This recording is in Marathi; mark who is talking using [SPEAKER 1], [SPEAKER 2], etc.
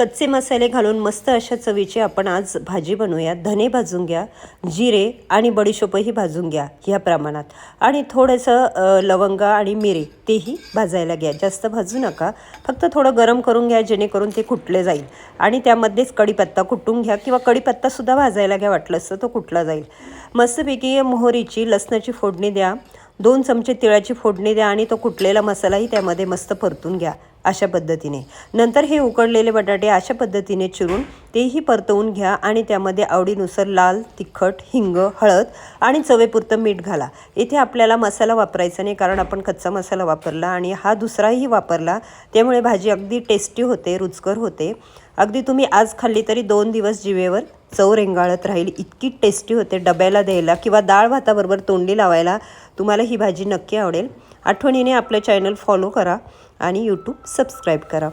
[SPEAKER 1] कच्चे मसाले घालून मस्त अशा चवीची आपण आज भाजी बनवूया। धने भाजून घ्या, जिरे आणि बडीशोपही भाजून घ्या ह्या प्रमाणात, आणि थोडंसं लवंग आणि मिरी तेही भाजायला घ्या। जास्त भाजू नका, फक्त थोडं गरम करून घ्या जेणेकरून ते कुटले जाईल। आणि त्यामध्येच कढीपत्ता कुटून घ्या किंवा कढीपत्तासुद्धा भाजायला घ्या, वाटलंच तर तो कुटला जाईल। मस्तपैकी मोहरीची लसणाची फोडणी द्या, 2 चमचे तिळाची फोडणी द्या आणि तो कुटलेला मसालाही त्यामध्ये मस्त परतून घ्या अशा पद्धतीने। नंतर हे उकडलेले बटाटे अशा पद्धतीने चिरून तेही परतवून घ्या आणि त्यामध्ये आवडीनुसार लाल तिखट, हिंग, हळद आणि चवेपुरतं मीठ घाला। इथे आपल्याला मसाला वापरायचा नाही, कारण आपण कच्चा मसाला वापरला आणि हा दुसराही वापरला, त्यामुळे भाजी अगदी टेस्टी होते, रुचकर होते। अगदी तुम्ही आज खाल्ली तरी 2 दिवस जिभेवर चव रेंगाळत राहील, इतकी टेस्टी होते। डब्याला द्यायला किंवा डाळ भाताबरोबर तोंडी लावायला तुम्हाला ही भाजी नक्की आवडेल। आठवणीने आपलं चॅनल फॉलो करा आणि यूट्यूब सबस्क्राईब करा।